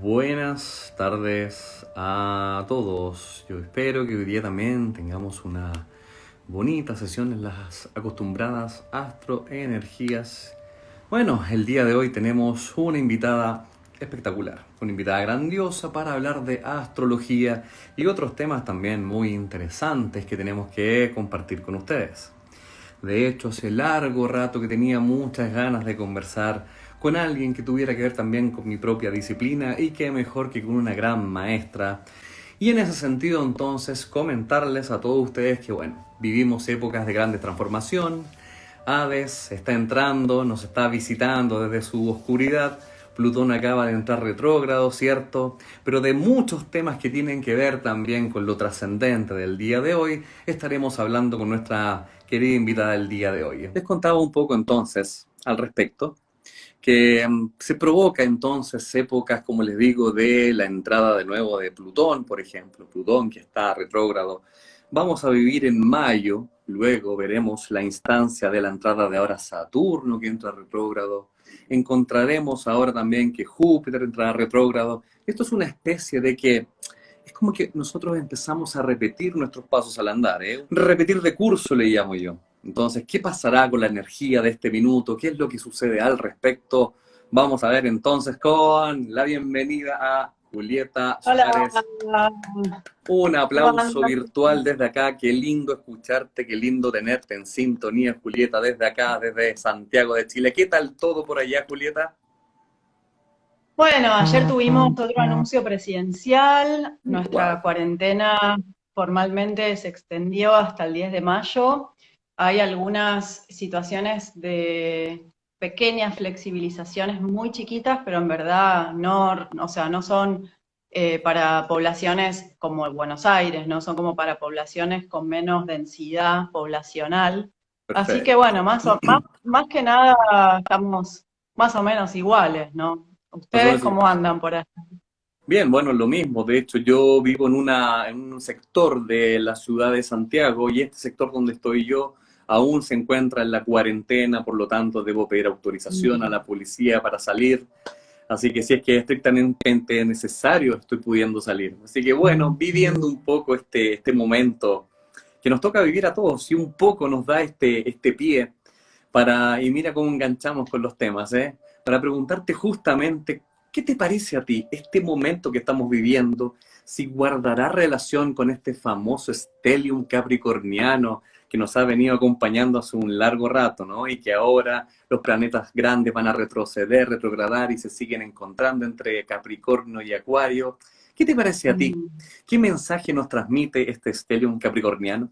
Buenas tardes a todos. Yo espero que hoy día también tengamos una bonita sesión en las acostumbradas astroenergías. Bueno, el día de hoy tenemos una invitada espectacular, una invitada grandiosa para hablar de astrología y otros temas también muy interesantes que tenemos que compartir con ustedes. De hecho, hace largo rato que tenía muchas ganas de conversar con alguien que tuviera que ver también con mi propia disciplina y qué mejor que con una gran maestra. Y en ese sentido, entonces, comentarles a todos ustedes que, bueno, vivimos épocas de grande transformación. Hades está entrando, nos está visitando desde su oscuridad. Plutón acaba de entrar retrógrado, ¿cierto? Pero de muchos temas que tienen que ver también con lo trascendente del día de hoy, estaremos hablando con nuestra querida invitada del día de hoy. Les contaba un poco entonces al respecto, que se provoca entonces épocas, como les digo, de la entrada de nuevo de Plutón, por ejemplo, Plutón que está retrógrado. Vamos a vivir en mayo, luego veremos la instancia de la entrada de ahora Saturno que entra retrógrado. Encontraremos ahora también que Júpiter entrará retrógrado. Esto es una especie de que es como que nosotros empezamos a repetir nuestros pasos al andar, ¿eh? Repetir de curso le llamo yo. Entonces, ¿qué pasará con la energía de este minuto? ¿Qué es lo que sucede al respecto? Vamos a ver entonces con la bienvenida a Julieta Hola, Suárez. Un ¿cómo aplauso andas? virtual desde acá. Qué lindo escucharte, qué lindo tenerte en sintonía, Julieta, desde acá, desde Santiago de Chile. ¿Qué tal todo por allá, Julieta? Bueno, ayer tuvimos otro anuncio presidencial. Wow. Nuestra cuarentena formalmente se extendió hasta el 10 de mayo. Hay algunas situaciones de pequeñas flexibilizaciones muy chiquitas, pero en verdad no, o sea, no son para poblaciones como Buenos Aires, no son como para poblaciones con menos densidad poblacional. Así que Perfecto. bueno, más que nada estamos más o menos iguales, ¿no? Más o ¿Ustedes menos cómo igual. andan por ahí? Bien, bueno, lo mismo. De hecho, yo vivo en un sector de la ciudad de Santiago y este sector donde estoy yo aún se encuentra en la cuarentena, por lo tanto debo pedir autorización a Mm. la policía para salir. Así que si es que es estrictamente necesario, estoy pudiendo salir. Así que bueno, viviendo un poco este momento que nos toca vivir a todos y un poco nos da este pie para, y mira cómo enganchamos con los temas, ¿eh? Para preguntarte justamente, ¿qué te parece a ti este momento que estamos viviendo? Si guardará relación con este famoso stellium capricorniano que nos ha venido acompañando hace un largo rato, ¿no? Y que ahora los planetas grandes van a retroceder, retrogradar y se siguen encontrando entre Capricornio y Acuario. ¿Qué te parece a ti? Mm. ¿Qué mensaje nos transmite este stellium capricorniano?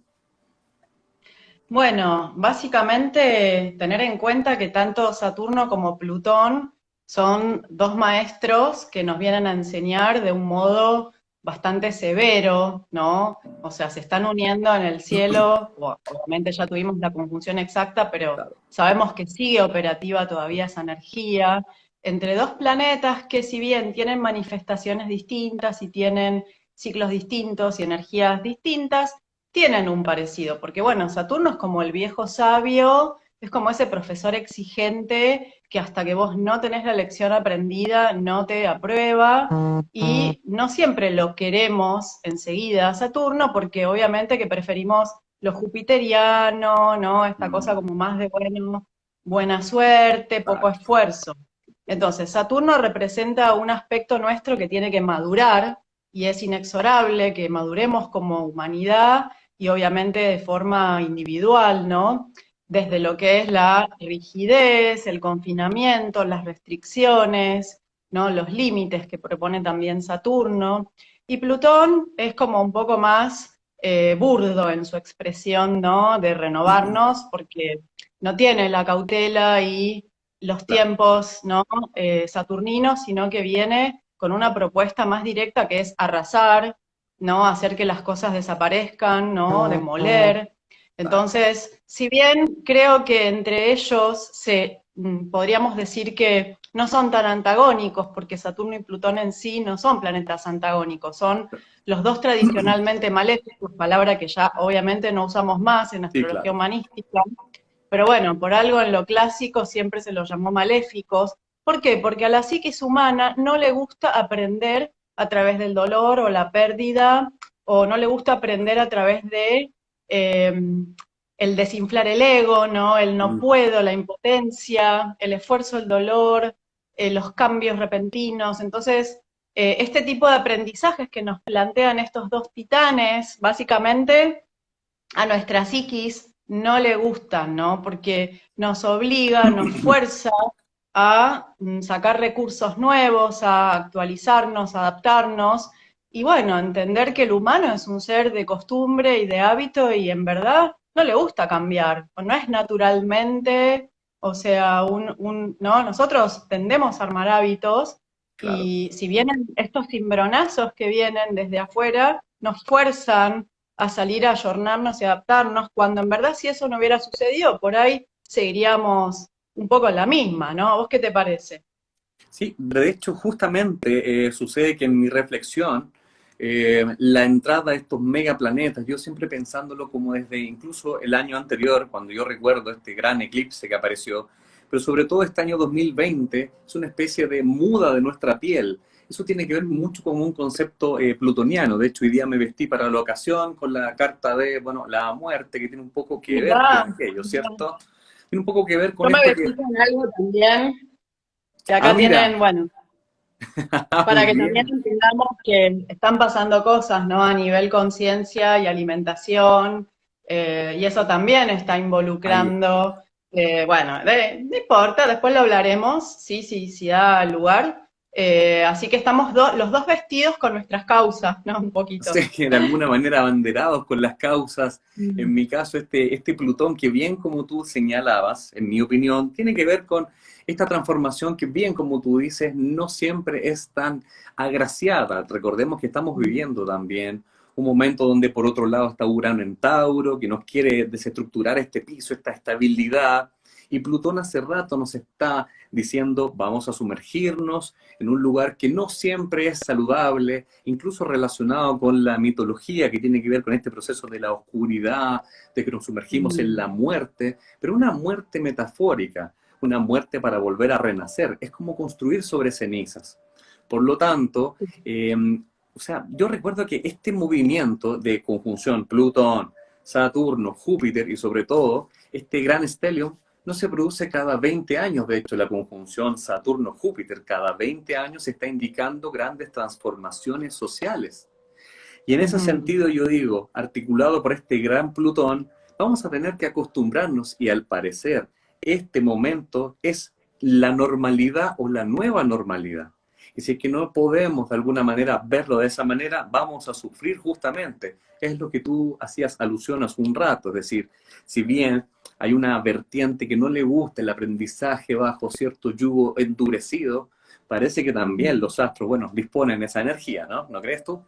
Bueno, básicamente tener en cuenta que tanto Saturno como Plutón son dos maestros que nos vienen a enseñar de un modo bastante severo, ¿no? O sea, se están uniendo en el cielo, obviamente ya tuvimos la conjunción exacta, pero Claro. sabemos que sigue operativa todavía esa energía entre dos planetas que si bien tienen manifestaciones distintas y tienen ciclos distintos y energías distintas, tienen un parecido, porque bueno, Saturno es como el viejo sabio, es como ese profesor exigente que hasta que vos no tenés la lección aprendida no te aprueba y no siempre lo queremos enseguida a Saturno porque obviamente que preferimos lo jupiteriano, ¿no? Esta cosa Mm, como más de bueno, buena suerte, poco exacto. esfuerzo. Entonces, Saturno representa un aspecto nuestro que tiene que madurar y es inexorable que maduremos como humanidad y obviamente de forma individual, ¿no? Desde lo que es la rigidez, el confinamiento, las restricciones, ¿no? Los límites que propone también Saturno. Y Plutón es como un poco más burdo en su expresión, ¿no? De renovarnos, porque no tiene la cautela y los Claro. tiempos, ¿no? Saturninos, sino que viene con una propuesta más directa que es arrasar, ¿no? Hacer que las cosas desaparezcan, ¿no? Demoler. Exacto. Entonces, si bien creo que entre ellos podríamos decir que no son tan antagónicos, porque Saturno y Plutón en sí no son planetas antagónicos, son los dos tradicionalmente maléficos, palabra que ya obviamente no usamos más en Sí, astrología claro. humanística, pero bueno, por algo en lo clásico siempre se los llamó maléficos, ¿Por qué? Porque a la psiquis humana no le gusta aprender a través del dolor o la pérdida, o no le gusta aprender a través de el desinflar el ego, ¿no? El no Mm, puedo, la impotencia, el esfuerzo, el dolor, los cambios repentinos. Entonces, este tipo de aprendizajes que nos plantean estos dos titanes, básicamente a nuestra psiquis no le gustan, ¿no? Porque nos obliga, nos fuerza a sacar recursos nuevos, a actualizarnos, a adaptarnos, y bueno, entender que el humano es un ser de costumbre y de hábito y en verdad no le gusta cambiar, o no es naturalmente, o sea, ¿no? Nosotros tendemos a armar hábitos claro. y si vienen estos cimbronazos que vienen desde afuera, nos fuerzan a salir a ayornarnos y adaptarnos, cuando en verdad si eso no hubiera sucedido, por ahí seguiríamos un poco en la misma, ¿no? ¿Vos qué te parece? Sí, de hecho, justamente sucede que en mi reflexión, la entrada de estos megaplanetas, yo siempre pensándolo como desde incluso el año anterior, cuando yo recuerdo este gran eclipse que apareció, pero sobre todo este año 2020, es una especie de muda de nuestra piel. Eso tiene que ver mucho con un concepto plutoniano. De hecho, hoy día me vestí para la ocasión con la carta de, bueno, la muerte, que tiene un poco que ver Mirá, con aquello, ¿cierto? Tiene un poco que ver con yo me esto que... vestí con algo también, que Ah, acá mira, tienen, bueno, muy para que también bien. entendamos que están pasando cosas, ¿no? A nivel conciencia y alimentación, y eso también está Ahí involucrando, bueno, no importa, después lo hablaremos, sí, sí, sí da lugar. Así que estamos los dos vestidos con nuestras causas, ¿no? Un poquito. sí, de alguna manera abanderados con las causas. Mm. En mi caso, este Plutón, que bien como tú señalabas, en mi opinión, tiene que ver con esta transformación que bien como tú dices, no siempre es tan agraciada. Recordemos que estamos viviendo también un momento donde por otro lado está Urano en Tauro, que nos quiere desestructurar este piso, esta estabilidad. Y Plutón hace rato nos está diciendo, vamos a sumergirnos en un lugar que no siempre es saludable, incluso relacionado con la mitología que tiene que ver con este proceso de la oscuridad, de que nos sumergimos en Mm. la muerte, pero una muerte metafórica, una muerte para volver a renacer, es como construir sobre cenizas. Por lo tanto, o sea, yo recuerdo que este movimiento de conjunción Plutón, Saturno, Júpiter y sobre todo este gran stellium no se produce cada 20 años. De hecho, la conjunción Saturno-Júpiter cada 20 años está indicando grandes transformaciones sociales. Y en ese Ujú. sentido yo digo, articulado por este gran Plutón, vamos a tener que acostumbrarnos y al parecer este momento es la normalidad o la nueva normalidad. Y si es que no podemos de alguna manera verlo de esa manera, vamos a sufrir justamente. Es lo que tú hacías alusión hace un rato, es decir, si bien hay una vertiente que no le gusta el aprendizaje bajo cierto yugo endurecido, parece que también los astros, bueno, disponen de esa energía, ¿no? ¿No crees tú?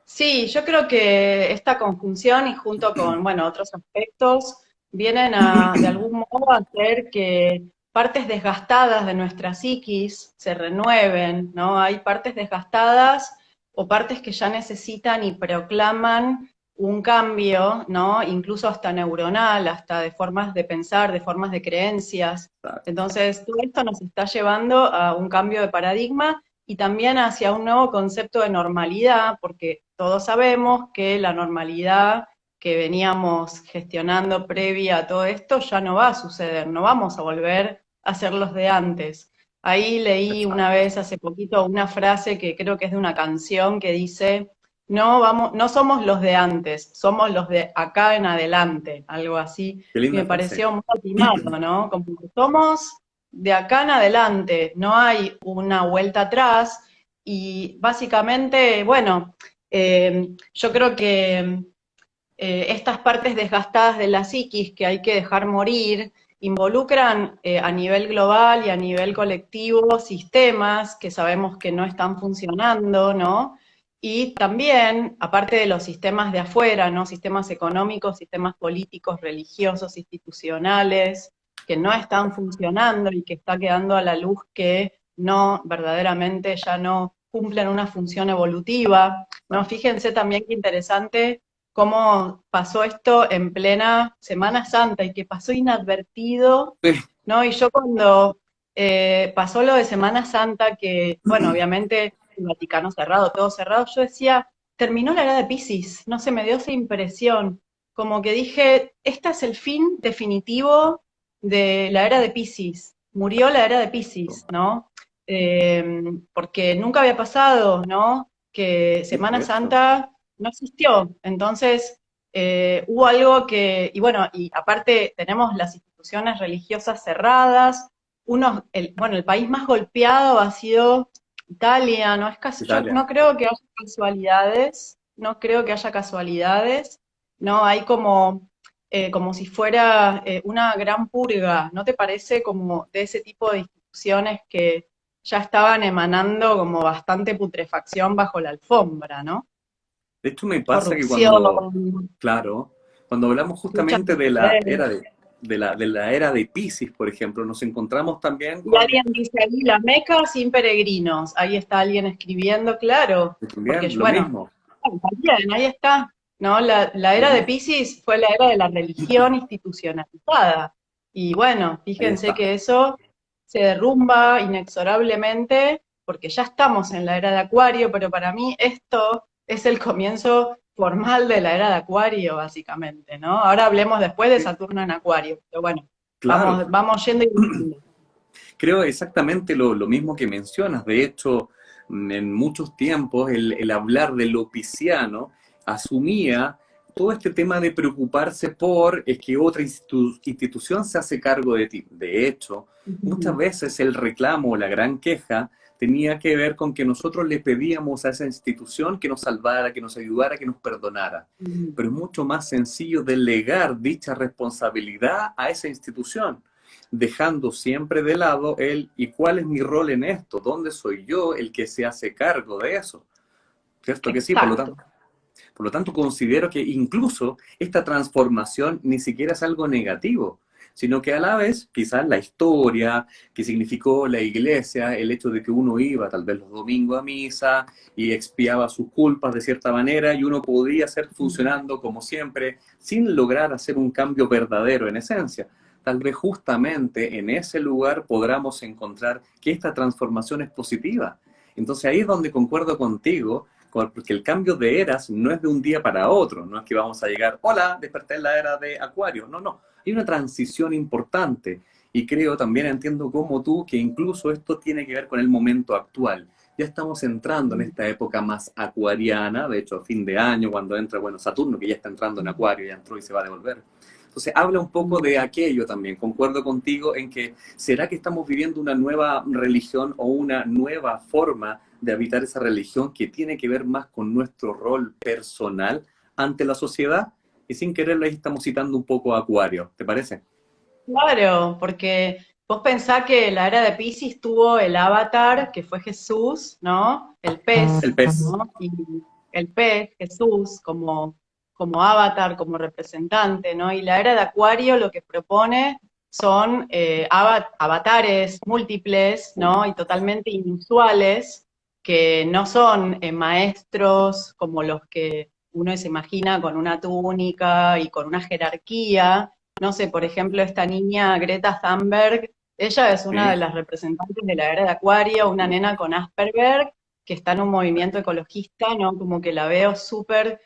Sí, yo creo que esta conjunción y junto con, bueno, otros aspectos vienen a, de algún modo, a hacer que partes desgastadas de nuestra psiquis se renueven, ¿no? Hay partes desgastadas o partes que ya necesitan y proclaman un cambio, ¿no? Incluso hasta neuronal, hasta de formas de pensar, de formas de creencias. Entonces, todo esto nos está llevando a un cambio de paradigma y también hacia un nuevo concepto de normalidad, porque todos sabemos que la normalidad que veníamos gestionando previa a todo esto ya no va a suceder, no vamos a volver a ser los de antes. Ahí leí una Exacto. vez hace poquito una frase que creo que es de una canción que dice, no vamos, no somos los de antes, somos los de acá en adelante, algo así, Qué y linda me frase. pareció muy atinado, ¿no? Como que somos de acá en adelante, no hay una vuelta atrás y básicamente, bueno, yo creo que estas partes desgastadas de la psiquis que hay que dejar morir involucran a nivel global y a nivel colectivo sistemas que sabemos que no están funcionando, ¿no? Y también, aparte de los sistemas de afuera, ¿no? Sistemas económicos, sistemas políticos, religiosos, institucionales, que no están funcionando y que está quedando a la luz que no, verdaderamente ya no cumplen una función evolutiva, ¿no? Fíjense también qué interesante cómo pasó esto en plena Semana Santa y que pasó inadvertido, Sí, ¿no? Y yo cuando pasó lo de Semana Santa, que, bueno, obviamente el Vaticano cerrado, todo cerrado, yo decía, terminó la era de Piscis, no sé, me dio esa impresión, como que dije, este es el fin definitivo de la era de Piscis, murió la era de Piscis, ¿no? Porque nunca había pasado, ¿no? Que Es Semana cierto. Santa no existió, entonces hubo algo que, y bueno, y aparte tenemos las instituciones religiosas cerradas, bueno, el país más golpeado ha sido Italia, no es yo Italia. no creo que haya casualidades, no creo que haya casualidades, no, hay como si fuera una gran purga, ¿no te parece como de ese tipo de instituciones que ya estaban emanando como bastante putrefacción bajo la alfombra, ¿no? De hecho, me pasa que cuando, Corrupción, claro, cuando hablamos luchas justamente de de la poder. era de la era de Piscis, por ejemplo, nos encontramos también Y con alguien dice ahí, la Meca sin peregrinos. Ahí está alguien escribiendo, claro, porque, también lo bueno, mismo, también, ahí está. ¿No? La lo era de mismo. Piscis fue la era de la religión institucionalizada. Y bueno, Ahí fíjense está. que eso se derrumba inexorablemente, porque ya estamos en la era de Acuario, pero para mí esto es el comienzo formal de la era de Acuario, básicamente, ¿no? Ahora hablemos después de Saturno en Acuario, pero bueno, Claro, vamos yendo y viniendo. creo exactamente lo mismo que mencionas. De hecho, en muchos tiempos el hablar de lo pisciano asumía todo este tema de preocuparse por es que otra institución se hace cargo de ti. De hecho, muchas veces el reclamo o la gran queja tenía que ver con que nosotros le pedíamos a esa institución que nos salvara, que nos ayudara, que nos perdonara. Pero es mucho más sencillo delegar dicha responsabilidad a esa institución, dejando siempre de lado el ¿y cuál es mi rol en esto? ¿Dónde soy yo el que se hace cargo de eso? ¿Cierto que sí? Exacto. Por lo tanto considero que incluso esta transformación ni siquiera es algo negativo, sino que a la vez quizás la historia que significó la iglesia, el hecho de que uno iba tal vez los domingos a misa y expiaba sus culpas de cierta manera y uno podía seguir funcionando como siempre sin lograr hacer un cambio verdadero en esencia. Tal vez justamente en ese lugar podamos encontrar que esta transformación es positiva. Entonces ahí es donde concuerdo contigo, porque el cambio de eras no es de un día para otro, no es que vamos a llegar, hola, desperté en la era de Acuario, no, no, hay una transición importante y creo, también entiendo como tú, que incluso esto tiene que ver con el momento actual. Ya estamos entrando en esta época más acuariana, de hecho a fin de año, cuando entra, bueno, Saturno, que ya está entrando en Acuario, ya entró y se va a devolver. Entonces habla un poco de aquello también, concuerdo contigo en que ¿será que estamos viviendo una nueva religión o una nueva forma de habitar esa religión que tiene que ver más con nuestro rol personal ante la sociedad? Y sin quererlo ahí estamos citando un poco a Acuario, ¿te parece? Claro, porque vos pensás que la era de Piscis tuvo el avatar, que fue Jesús, ¿no? El El pez, pez. ¿no? Y el pez, Jesús, como avatar, como representante, ¿no? Y la era de Acuario lo que propone son avatares múltiples, ¿no? Y totalmente inusuales, que no son maestros como los que uno se imagina con una túnica y con una jerarquía. No sé, por ejemplo, esta niña Greta Thunberg, ella es una de Sí. las representantes de la era de Acuario, una nena con Asperger, que está en un movimiento ecologista, ¿no? Como que la veo súper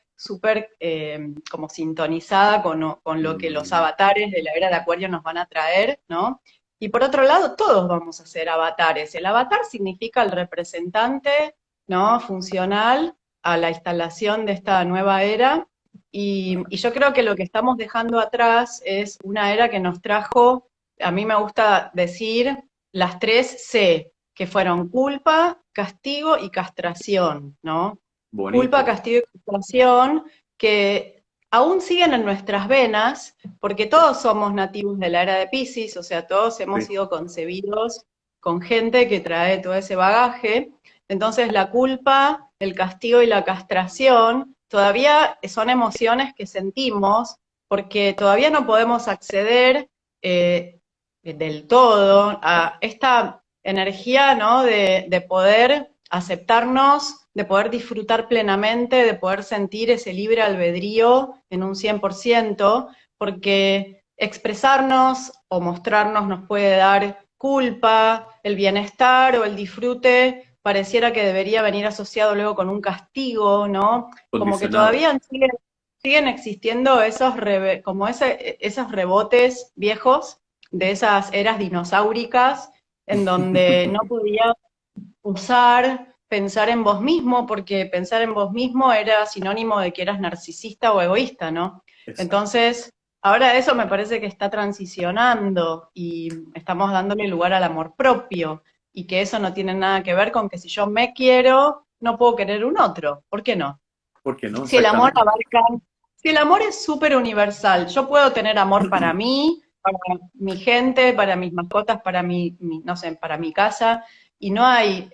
como sintonizada con lo que los Mm, avatares de la era de Acuario nos van a traer, ¿no? Y por otro lado, todos vamos a ser avatares. El avatar significa el representante, ¿no? Funcional a la instalación de esta nueva era, y yo creo que lo que estamos dejando atrás es una era que nos trajo, a mí me gusta decir, las tres C, que fueron culpa, castigo y castración, ¿no? Culpa, bonito. castigo y castración, que aún siguen en nuestras venas, porque todos somos nativos de la era de Piscis, o sea, todos hemos Sí. sido concebidos con gente que trae todo ese bagaje. Entonces la culpa, el castigo y la castración todavía son emociones que sentimos porque todavía no podemos acceder del todo a esta energía, ¿no? De poder aceptarnos, de poder disfrutar plenamente, de poder sentir ese libre albedrío en un 100%, porque expresarnos o mostrarnos nos puede dar culpa, el bienestar o el disfrute pareciera que debería venir asociado luego con un castigo, ¿no? Como que Condicionado. todavía siguen existiendo esos rebotes viejos de esas eras dinosauricas en donde no podías usar pensar en vos mismo, porque pensar en vos mismo era sinónimo de que eras narcisista o egoísta, ¿no? Exacto. Entonces, ahora eso me parece que está transicionando y estamos dándole lugar al amor propio, y que eso no tiene nada que ver con que si yo me quiero, no puedo querer un otro. ¿Por qué no? ¿Por qué no? Si el amor Exactamente. abarca, si el amor es súper universal, yo puedo tener amor para mí, para mi gente, para mis mascotas, para no sé, para mi casa, y no hay,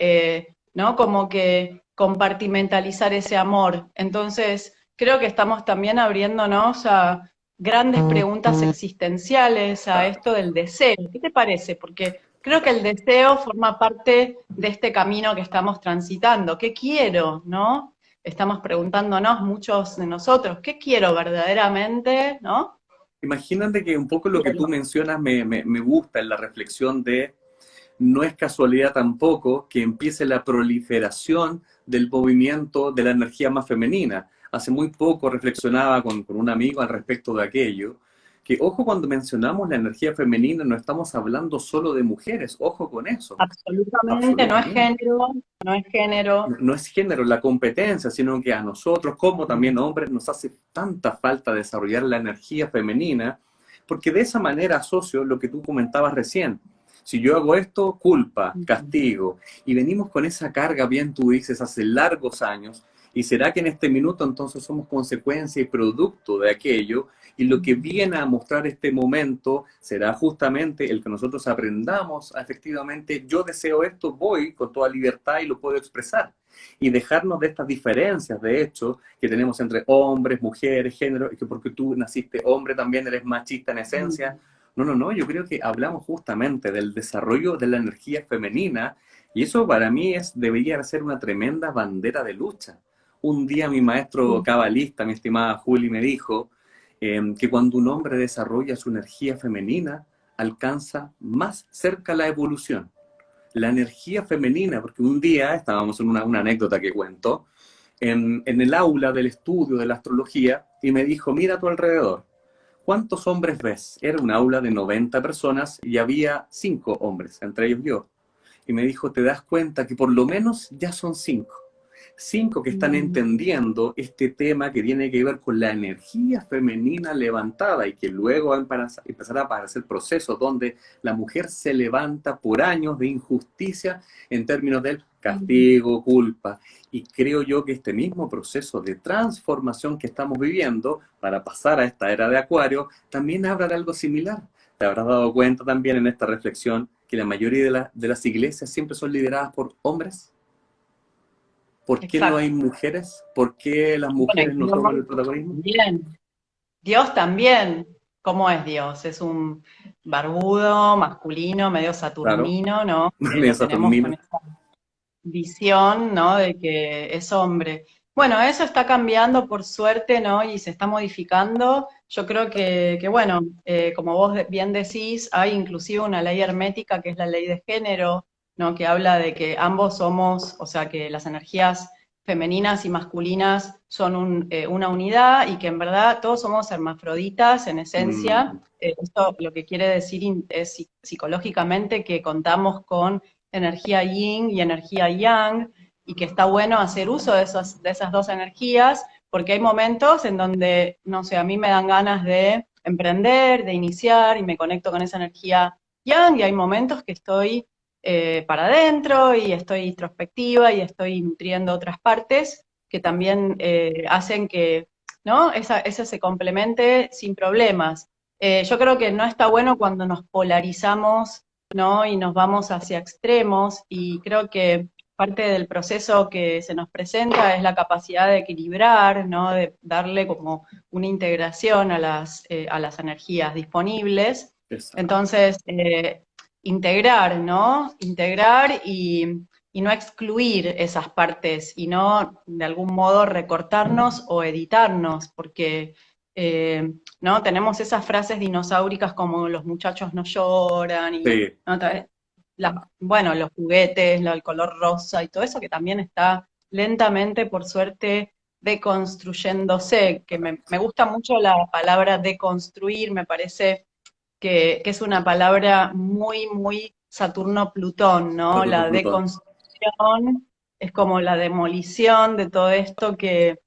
¿no? Como que compartimentalizar ese amor. Entonces, creo que estamos también abriéndonos a grandes preguntas existenciales, a Claro. esto del deseo. ¿Qué te parece? Porque creo que el deseo forma parte de este camino que estamos transitando. ¿Qué quiero, no? Estamos preguntándonos muchos de nosotros, ¿qué quiero verdaderamente, no? Imagínate que un poco lo que tú mencionas me gusta en la reflexión de no es casualidad tampoco que empiece la proliferación del movimiento de la energía más femenina. Hace muy poco reflexionaba con un amigo al respecto de aquello, que ojo cuando mencionamos la energía femenina no estamos hablando solo de mujeres, ojo con eso, Absolutamente, no es absolutamente. género, no es género. No es género la competencia, sino que a nosotros, como también hombres, nos hace tanta falta desarrollar la energía femenina, porque de esa manera asocio lo que tú comentabas recién. Si yo hago esto, culpa, castigo, y venimos con esa carga, bien tú dices, hace largos años, y será que en este minuto entonces somos consecuencia y producto de aquello, y lo que viene a mostrar este momento será justamente el que nosotros aprendamos a efectivamente, yo deseo esto, voy con toda libertad y lo puedo expresar y dejarnos de estas diferencias, de hecho, que tenemos entre hombres, mujeres, género, y que porque tú naciste hombre también eres machista en esencia. No, no, no, yo creo que hablamos justamente del desarrollo de la energía femenina y eso para mí debería ser una tremenda bandera de lucha. Un día mi maestro cabalista, mi estimada Juli, me dijo que cuando un hombre desarrolla su energía femenina, alcanza más cerca la evolución la energía femenina, porque un día estábamos en una anécdota que cuento, en el aula del estudio de la astrología y me dijo, mira a tu alrededor, ¿cuántos hombres ves? Era un aula de 90 personas y había 5 hombres, entre ellos yo. Y me dijo, te das cuenta que por lo menos ya son 5 cinco que están entendiendo este tema que tiene que ver con la energía femenina levantada y que luego van a empezar a aparecer procesos donde la mujer se levanta por años de injusticia en términos del castigo, culpa. Y creo yo que este mismo proceso de transformación que estamos viviendo para pasar a esta era de Acuario también habrá algo similar. Te habrás dado cuenta también en esta reflexión que la mayoría de las iglesias siempre son lideradas por hombres. ¿Por qué no hay Exacto. mujeres? ¿Por qué las Bueno, mujeres no toman el protagonismo? bien. Dios también. ¿Cómo es Dios? Es un barbudo, masculino, medio Claro, saturnino, ¿no? Que medio lo tenemos con saturnino. esa visión, ¿no? De que es hombre. Bueno, eso está cambiando por suerte, ¿no? Y se está modificando. Yo creo que bueno, como vos bien decís, hay inclusive una ley hermética que es la ley de género, ¿no? Que habla de que ambos somos, o sea, que las energías femeninas y masculinas son una unidad y que en verdad todos somos hermafroditas en esencia. Mm, Esto lo que quiere decir es psicológicamente que contamos con energía yin y energía yang, y que está bueno hacer uso de esas dos energías, porque hay momentos en donde, no sé, a mí me dan ganas de emprender, de iniciar, y me conecto con esa energía yang, y hay momentos que estoy para adentro, y estoy introspectiva, y estoy nutriendo otras partes que también hacen que, ¿no? Esa se complemente sin problemas. Yo creo que no está bueno cuando nos polarizamos, ¿no? Y nos vamos hacia extremos, y creo que parte del proceso que se nos presenta es la capacidad de equilibrar, ¿no? De darle como una integración a las energías disponibles. exacto. Entonces, integrar, ¿no? Integrar y no excluir esas partes y no de algún modo recortarnos o editarnos, porque ¿no? Tenemos esas frases dinosauricas como los muchachos no lloran, y Sí, ¿no? bueno, los juguetes, el color rosa y todo eso que también está lentamente, por suerte, deconstruyéndose, que me gusta mucho la palabra deconstruir, me parece que es una palabra muy, muy Saturno-Plutón, ¿no? La Saturno-Plutón. deconstrucción es como la demolición de todo esto que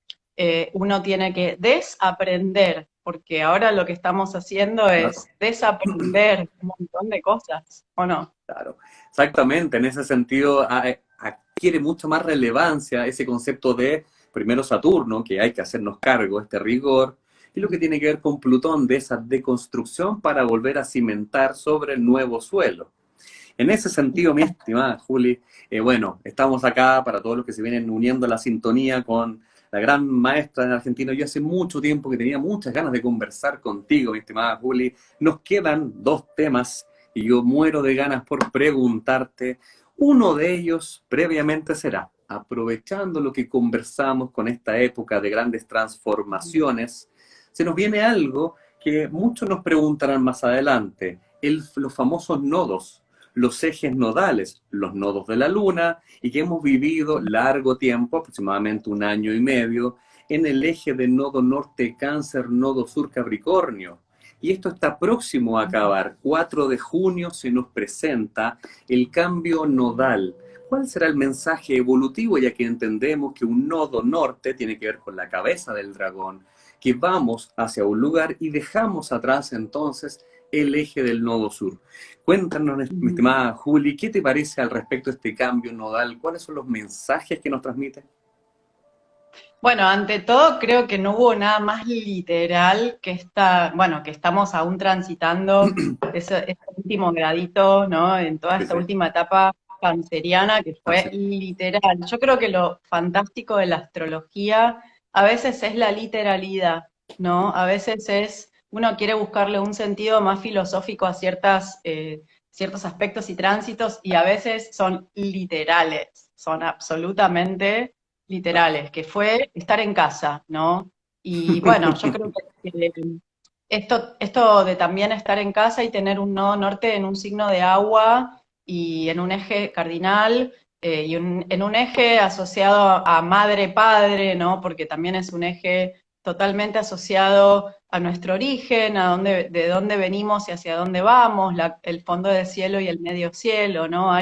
uno tiene que desaprender, porque ahora lo que estamos haciendo Claro, es desaprender un montón de cosas, ¿o no? claro. Exactamente, en ese sentido adquiere mucha más relevancia ese concepto de primero Saturno, que hay que hacernos cargo, este rigor, y lo que tiene que ver con Plutón, de esa deconstrucción para volver a cimentar sobre el nuevo suelo. En ese sentido, mi estimada Juli, bueno, estamos acá para todos los que se vienen uniendo a la sintonía con la gran maestra en Argentina. Yo hace mucho tiempo que tenía muchas ganas de conversar contigo, mi estimada Juli. Nos quedan dos temas y yo muero de ganas por preguntarte. Uno de ellos previamente será, aprovechando lo que conversamos con esta época de grandes transformaciones, se nos viene algo que muchos nos preguntarán más adelante, los famosos nodos, los ejes nodales, los nodos de la Luna, y que hemos vivido largo tiempo, aproximadamente un año y medio, en el eje de nodo norte Cáncer, nodo sur Capricornio. Y esto está próximo a acabar. 4 de junio se nos presenta el cambio nodal. ¿Cuál será el mensaje evolutivo, ya que entendemos que un nodo norte tiene que ver con la cabeza del dragón, que vamos hacia un lugar y dejamos atrás entonces el eje del nodo sur? Cuéntanos, mi estimada Juli, ¿qué te parece al respecto de este cambio nodal? ¿Cuáles son los mensajes que nos transmite? Bueno, ante todo creo que no hubo nada más literal que bueno, que estamos aún transitando ese último gradito, ¿no? En toda Sí, esta sí. última etapa canceriana que Así. fue literal. Yo creo que lo fantástico de la astrología a veces es la literalidad, ¿no? A veces uno quiere buscarle un sentido más filosófico a ciertos aspectos y tránsitos y a veces son literales, son absolutamente literales, que fue estar en casa, ¿no? Y bueno, yo creo que esto de también estar en casa y tener un nodo norte en un signo de agua y en un eje cardinal y en un eje asociado a madre-padre, ¿no? Porque también es un eje totalmente asociado a nuestro origen, de dónde venimos y hacia dónde vamos, el fondo del cielo y el medio cielo, ¿no?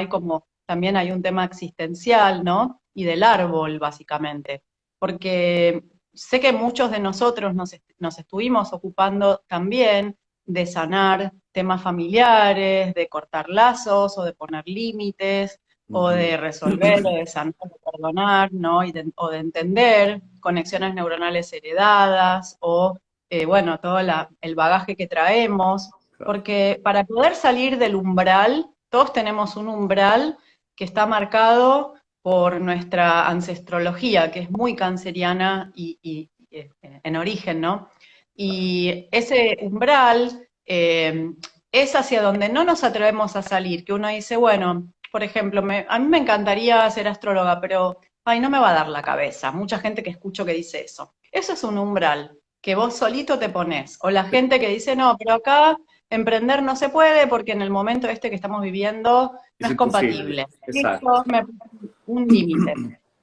También hay un tema existencial, ¿no? Y del árbol, básicamente. Porque sé que muchos de nosotros nos estuvimos ocupando también de sanar temas familiares, de cortar lazos o de poner límites o Ujú. de resolver o de sanar o de perdonar, ¿no? O de entender conexiones neuronales heredadas o, bueno, todo el bagaje que traemos, Claro. porque para poder salir del umbral, todos tenemos un umbral que está marcado por nuestra ancestrología, que es muy canceriana en origen, ¿no? Y ese umbral es hacia donde no nos atrevemos a salir, que uno dice, bueno, por ejemplo, a mí me encantaría ser astróloga, pero, ay, no me va a dar la cabeza. Mucha gente que escucho que dice eso. Eso es un umbral que vos solito te pones. O la gente que dice, no, pero acá emprender no se puede porque en el momento este que estamos viviendo no Es es imposible. compatible. Exacto. Listo, me puse un límite.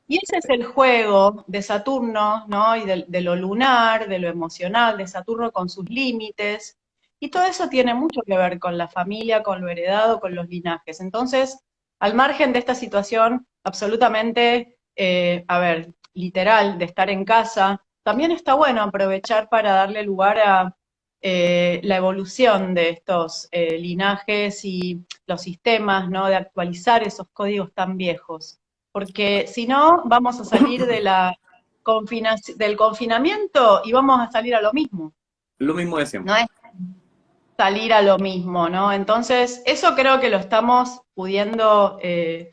Y ese es el juego de Saturno, ¿no? Y de lo lunar, de lo emocional, de Saturno con sus límites. Y todo eso tiene mucho que ver con la familia, con lo heredado, con los linajes. Entonces, al margen de esta situación absolutamente, a ver, literal, de estar en casa, también está bueno aprovechar para darle lugar a la evolución de estos linajes y los sistemas, ¿no? De actualizar esos códigos tan viejos. Porque si no, vamos a salir del confinamiento y vamos a salir a lo mismo. Lo mismo de siempre. No es salir a lo mismo, ¿no? Entonces, eso creo que lo estamos pudiendo de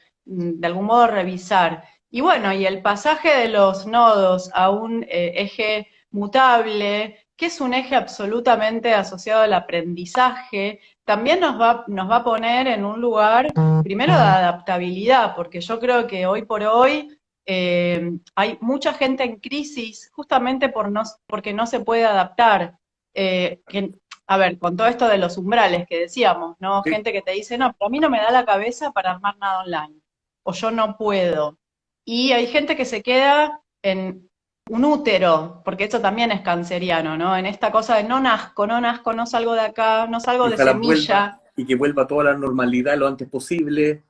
algún modo revisar. Y bueno, y el pasaje de los nodos a un eje mutable, que es un eje absolutamente asociado al aprendizaje, también nos va a poner en un lugar, primero, de adaptabilidad, porque yo creo que hoy por hoy hay mucha gente en crisis justamente porque no se puede adaptar. a ver, con todo esto de los umbrales que decíamos, ¿no? Sí. Gente que te dice, no, pero a mí no me da la cabeza para armar nada online, o yo no puedo. Y hay gente que se queda en un útero, porque esto también es canceriano, ¿no? En esta cosa de no nazco, no nazco, no salgo de acá, no salgo Y de ojalá vuelva semilla. y que vuelva toda la normalidad lo antes posible.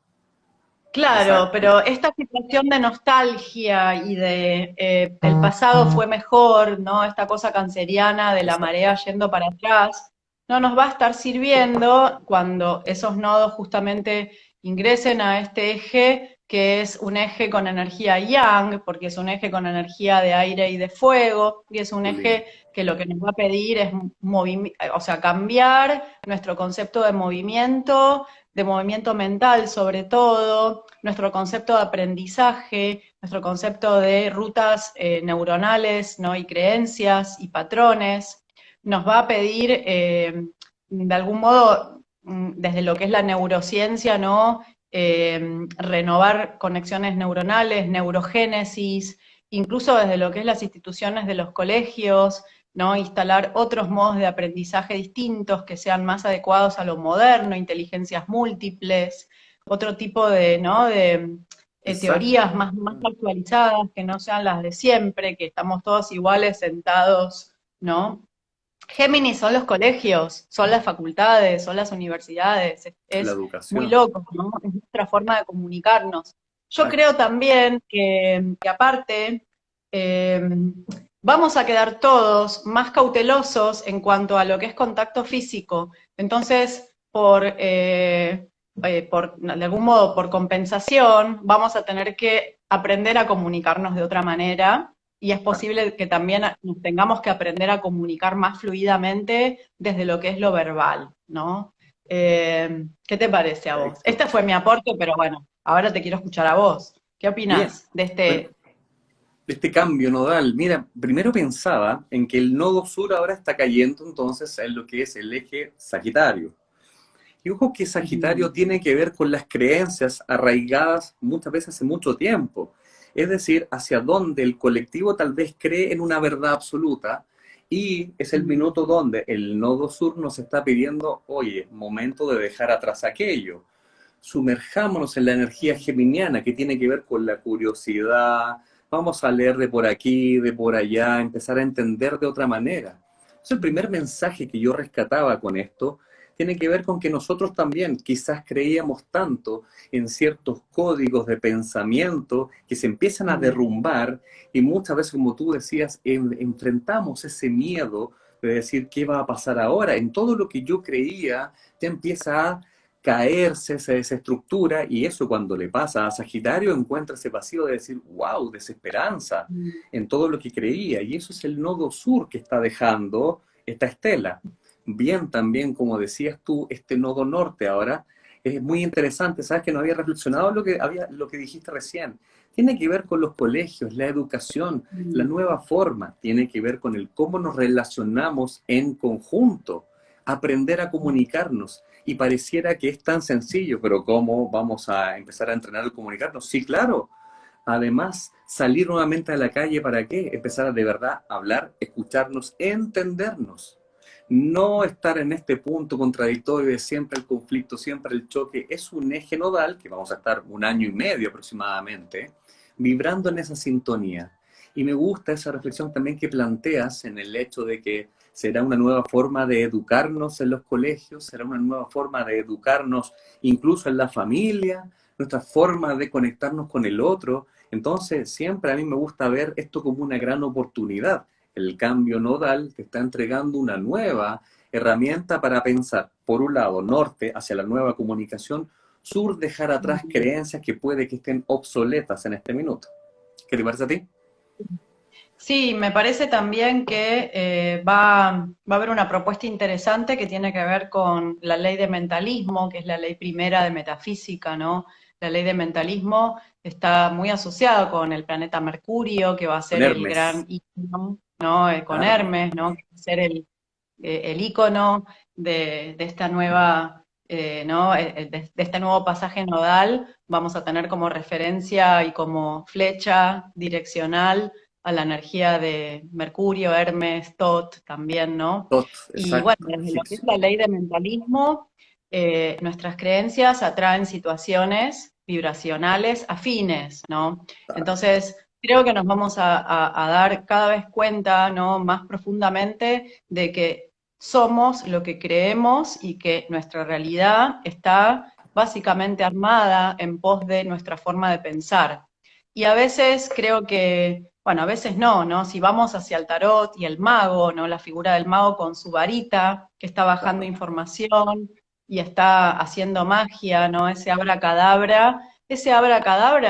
Claro, Exacto. pero esta situación de nostalgia y de el pasado fue mejor, ¿no? Esta cosa canceriana de la Exacto. marea yendo para atrás, no nos va a estar sirviendo cuando esos nodos justamente ingresen a este eje, que es un eje con energía yang, porque es un eje con energía de aire y de fuego, y es un Qué lindo. eje que lo que nos va a pedir es o sea, cambiar nuestro concepto de movimiento mental sobre todo, nuestro concepto de aprendizaje, nuestro concepto de rutas neuronales, ¿no? Y creencias y patrones, nos va a pedir, de algún modo, desde lo que es la neurociencia, ¿no? Renovar conexiones neuronales, neurogénesis, incluso desde lo que es las instituciones de los colegios, ¿no? Instalar otros modos de aprendizaje distintos que sean más adecuados a lo moderno, inteligencias múltiples, otro tipo de, ¿no? de Exacto. teorías más actualizadas, que no sean las de siempre, que estamos todos iguales sentados, ¿no? Géminis son los colegios, son las facultades, son las universidades, La es muy educación. loco, ¿no? Es nuestra forma de comunicarnos. Yo Exacto. creo también que aparte eh, vamos a quedar todos más cautelosos en cuanto a lo que es contacto físico. Entonces, de algún modo, por compensación, vamos a tener que aprender a comunicarnos de otra manera y es Exacto. posible que también nos tengamos que aprender a comunicar más fluidamente desde lo que es lo verbal, ¿no? ¿Qué te parece a vos? Perfecto. Este fue mi aporte, pero bueno, ahora te quiero escuchar a vos. ¿Qué Bien. opinás de Bueno, este? este cambio nodal, mira, primero pensaba en que el nodo sur ahora está cayendo entonces en lo que es el eje Sagitario. Y ojo que Sagitario tiene que ver con las creencias arraigadas muchas veces hace mucho tiempo. Es decir, hacia donde el colectivo tal vez cree en una verdad absoluta y es el minuto donde el nodo sur nos está pidiendo, oye, momento de dejar atrás aquello. Sumerjámonos en la energía geminiana que tiene que ver con la curiosidad. Vamos a leer de por aquí, de por allá, empezar a entender de otra manera. Entonces, el primer mensaje que yo rescataba con esto tiene que ver con que nosotros también quizás creíamos tanto en ciertos códigos de pensamiento que se empiezan a derrumbar y muchas veces, como tú decías, enfrentamos ese miedo de decir qué va a pasar ahora. En todo lo que yo creía ya empieza a caerse, se desestructura y eso cuando le pasa a Sagitario encuentra ese vacío de decir, wow, desesperanza en todo lo que creía y eso es el nodo sur que está dejando esta estela. Bien, también como decías tú, este nodo norte ahora es muy interesante, sabes que no había reflexionado lo que dijiste recién. Tiene que ver con los colegios, la educación, la nueva forma, tiene que ver con el cómo nos relacionamos en conjunto, aprender a comunicarnos. Y pareciera que es tan sencillo, pero ¿cómo vamos a empezar a entrenar el comunicarnos? Sí, claro. Además, salir nuevamente a la calle, ¿para qué? Empezar a de verdad hablar, escucharnos, entendernos. No estar en este punto contradictorio de siempre el conflicto, siempre el choque. Es un eje nodal que vamos a estar un año y medio aproximadamente, vibrando en esa sintonía. Y me gusta esa reflexión también que planteas en el hecho de que será una nueva forma de educarnos en los colegios, será una nueva forma de educarnos incluso en la familia, nuestra forma de conectarnos con el otro. Entonces, siempre a mí me gusta ver esto como una gran oportunidad. El cambio nodal te está entregando una nueva herramienta para pensar, por un lado, norte hacia la nueva comunicación, sur dejar atrás creencias que puede que estén obsoletas en este minuto. ¿Qué te parece a ti? Sí, me parece también que va a haber una propuesta interesante que tiene que ver con la ley de mentalismo, que es la ley primera de metafísica, ¿no? La ley de mentalismo está muy asociada con el planeta Mercurio, que va a Con ser el Hermes, gran ícono, ¿no? Con claro. Hermes, ¿no? Que va a ser el ícono de esta nueva, ¿no? De este nuevo pasaje nodal. Vamos a tener como referencia y como flecha direccional a la energía de Mercurio, Hermes, Tot también, ¿no? Tot, Y bueno, exacto, desde lo que es egipcio. la ley de mentalismo, nuestras creencias atraen situaciones vibracionales afines, ¿no? Claro. Entonces, creo que nos vamos a dar cada vez cuenta, ¿no? Más profundamente de que somos lo que creemos y que nuestra realidad está básicamente armada en pos de nuestra forma de pensar. Y a veces creo que, bueno, a veces no, ¿no? Si vamos hacia el tarot y el mago, ¿no? La figura del mago con su varita, que está bajando Claro. información y está haciendo magia, ¿no? Ese abracadabra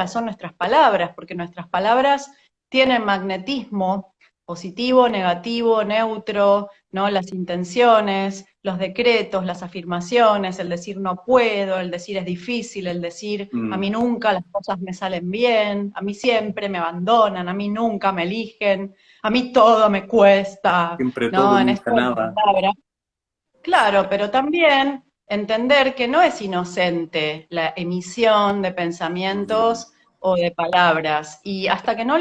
son nuestras palabras, porque nuestras palabras tienen magnetismo positivo, negativo, neutro, ¿no? Las intenciones, los decretos, las afirmaciones, el decir no puedo, el decir es difícil, el decir a Mm, mí nunca las cosas me salen bien, a mí siempre me abandonan, a mí nunca me eligen, a mí todo me cuesta, siempre todo, ¿no? En nunca esto de la nada. palabra. Claro, pero también entender que no es inocente la emisión de Mm, pensamientos o de palabras. Y hasta que no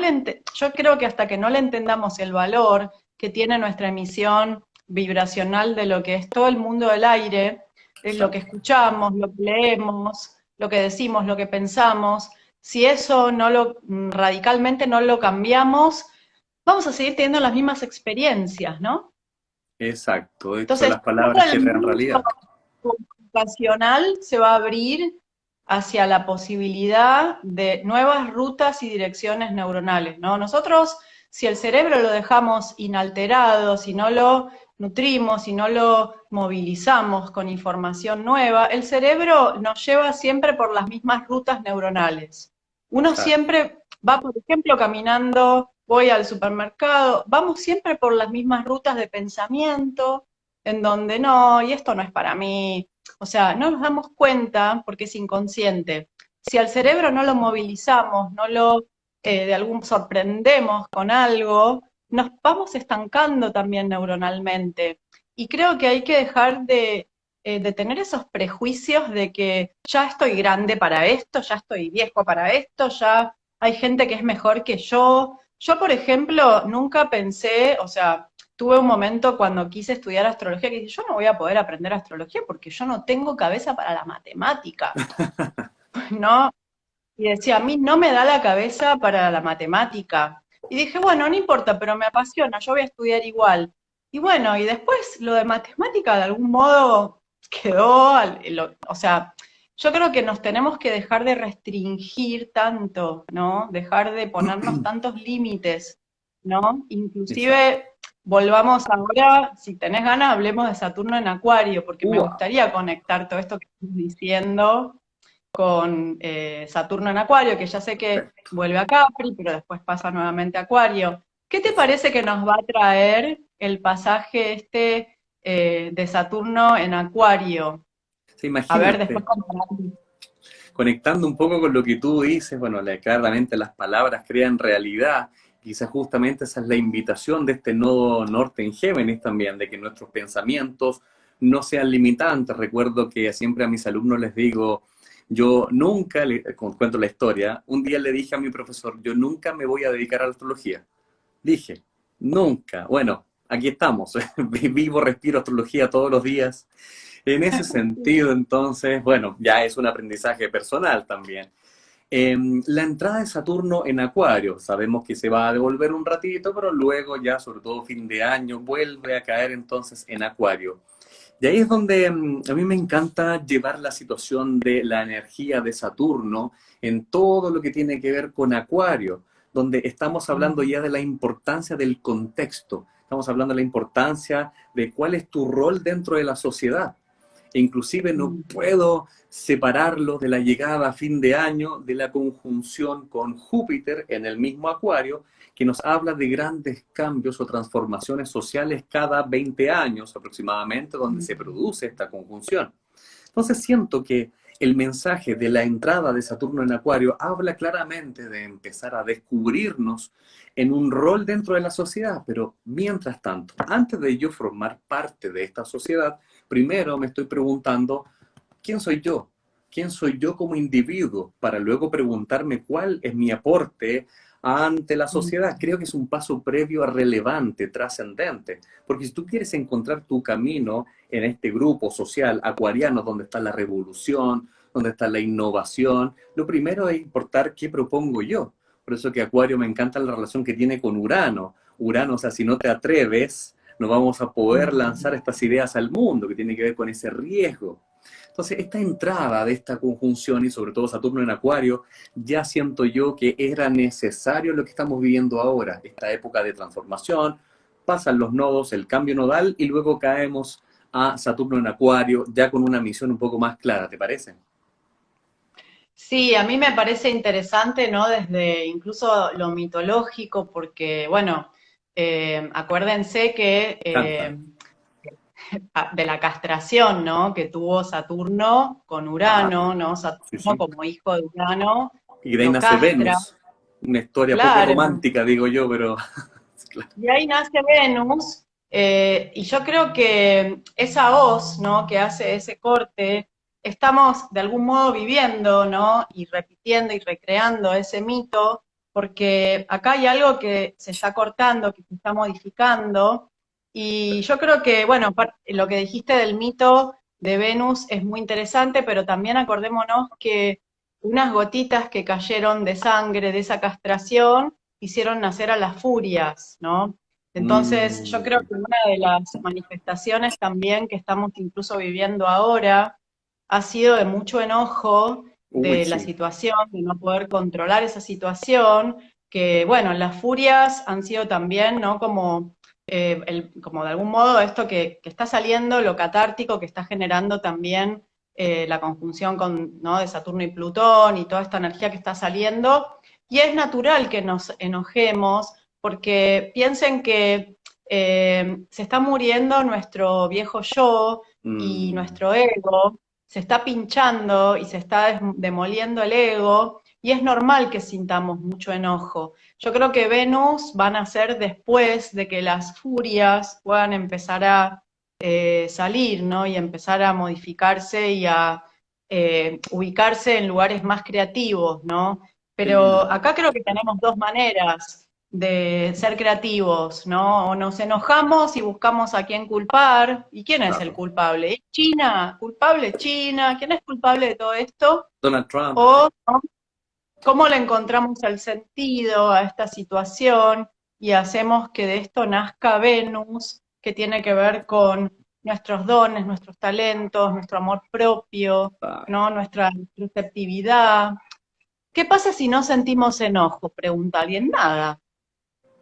yo creo que hasta que no le entendamos el valor que tiene nuestra emisión vibracional de lo que es todo el mundo del aire, es lo que exacto. escuchamos, lo que leemos, lo que decimos, lo que pensamos, si eso no lo radicalmente no lo cambiamos, vamos a seguir teniendo las mismas experiencias, ¿no? Exacto. De hecho, Entonces, las todo palabras el crean mundo realidad. comunicacional se va a abrir hacia la posibilidad de nuevas rutas y direcciones neuronales, ¿no? Nosotros, si el cerebro lo dejamos inalterado, si no lo nutrimos, si no lo movilizamos con información nueva, el cerebro nos lleva siempre por las mismas rutas neuronales. Uno Claro. siempre va, por ejemplo, caminando, voy al supermercado, vamos siempre por las mismas rutas de pensamiento, en donde no, y esto no es para mí. O sea, no nos damos cuenta porque es inconsciente. Si al cerebro no lo movilizamos, no lo de algún sorprendemos con algo, nos vamos estancando también neuronalmente. Y creo que hay que dejar de tener esos prejuicios de que ya estoy grande para esto, ya estoy viejo para esto, ya hay gente que es mejor que yo. Yo, por ejemplo, nunca pensé, o sea, tuve un momento cuando quise estudiar astrología que dije, yo no voy a poder aprender astrología porque yo no tengo cabeza para la matemática, ¿no? Y decía, a mí no me da la cabeza para la matemática. Y dije, bueno, no importa, pero me apasiona, yo voy a estudiar igual. Y bueno, y después lo de matemática de algún modo quedó, o sea, yo creo que nos tenemos que dejar de restringir tanto, ¿no? Dejar de ponernos tantos límites, ¿no? Exacto. Inclusive, volvamos ahora, si tenés ganas, hablemos de Saturno en Acuario, porque me Wow. gustaría conectar todo esto que estás diciendo con Saturno en Acuario, que ya sé que vuelve a Capri, pero después pasa nuevamente a Acuario. ¿Qué te Exacto. parece que nos va a traer el pasaje este de Saturno en Acuario? Sí, A ver, después imagínate, comparamos. conectando un poco con lo que tú dices, bueno, claramente las palabras crean realidad. Quizás justamente esa es la invitación de este nodo norte en Géminis también, de que nuestros pensamientos no sean limitantes. Recuerdo que siempre a mis alumnos les digo, yo nunca, cuento la historia, un día le dije a mi profesor, yo nunca me voy a dedicar a la astrología. Dije, nunca. Bueno, aquí estamos. Vivo, respiro astrología todos los días. En ese sentido, entonces, bueno, ya es un aprendizaje personal también. La entrada de Saturno en Acuario, sabemos que se va a devolver un ratito, pero luego ya, sobre todo fin de año, vuelve a caer entonces en Acuario. Y ahí es donde a mí me encanta llevar la situación de la energía de Saturno en todo lo que tiene que ver con Acuario, donde estamos hablando ya de la importancia del contexto, estamos hablando de la importancia de cuál es tu rol dentro de la sociedad. E inclusive no puedo separarlo de la llegada a fin de año de la conjunción con Júpiter en el mismo Acuario, que nos habla de grandes cambios o transformaciones sociales cada 20 años aproximadamente, donde se produce esta conjunción. Entonces siento que el mensaje de la entrada de Saturno en Acuario habla claramente de empezar a descubrirnos en un rol dentro de la sociedad, pero mientras tanto, antes de yo formar parte de esta sociedad, primero me estoy preguntando, ¿quién soy yo? ¿Quién soy yo como individuo? Para luego preguntarme cuál es mi aporte ante la sociedad. Creo que es un paso previo relevante, trascendente, porque si tú quieres encontrar tu camino en este grupo social acuariano donde está la revolución, donde está la innovación, lo primero es importar qué propongo yo. Por eso que Acuario me encanta la relación que tiene con Urano. Urano, o sea, si no te atreves, no vamos a poder lanzar estas ideas al mundo, que tiene que ver con ese riesgo. Entonces, esta entrada de esta conjunción y sobre todo Saturno en Acuario, ya siento yo que era necesario lo que estamos viviendo ahora, esta época de transformación, pasan los nodos, el cambio nodal y luego caemos a Saturno en Acuario, ya con una misión un poco más clara, ¿te parece? Sí, a mí me parece interesante, ¿no? Desde incluso lo mitológico, porque, bueno, acuérdense que Canta. de la castración, ¿no? Que tuvo Saturno con Ah, Urano, ¿no? sí, Saturno sí. como hijo de Urano Y de ahí lo nace castra, Venus, una historia poco claro. romántica, digo yo, pero claro. Y ahí nace Venus, y yo creo que esa hoz, ¿no? Que hace ese corte, estamos de algún modo viviendo, ¿no? Y repitiendo y recreando ese mito, porque acá hay algo que se está cortando, que se está modificando, y yo creo que, bueno, lo que dijiste del mito de Venus es muy interesante, pero también acordémonos que unas gotitas que cayeron de sangre de esa castración hicieron nacer a las furias, ¿no? Entonces, yo creo Mm, que una de las manifestaciones también que estamos incluso viviendo ahora ha sido de mucho enojo uy, de la sí. situación, de no poder controlar esa situación, que bueno, las furias han sido también, ¿no? Como, como de algún modo esto que está saliendo, lo catártico que está generando también la conjunción con, ¿no? de Saturno y Plutón y toda esta energía que está saliendo. Y es natural que nos enojemos, porque piensen que se está muriendo nuestro viejo yo y Mm, nuestro ego, se está pinchando y se está demoliendo el ego, y es normal que sintamos mucho enojo. Yo creo que Venus van a ser después de que las furias puedan empezar a salir, ¿no? Y empezar a modificarse y a ubicarse en lugares más creativos, ¿no? qué Pero lindo. acá creo que tenemos dos maneras de ser creativos, ¿no? O nos enojamos y buscamos a quién culpar. ¿Y quién es el Claro. culpable? ¿Es China? ¿Culpable China? ¿Quién es culpable de todo esto? Donald Trump. ¿O ¿no? cómo le encontramos el sentido a esta situación y hacemos que de esto nazca Venus, que tiene que ver con nuestros dones, nuestros talentos, nuestro amor propio, ¿no? Nuestra receptividad? ¿Qué pasa si no sentimos enojo? Pregunta alguien. Nada.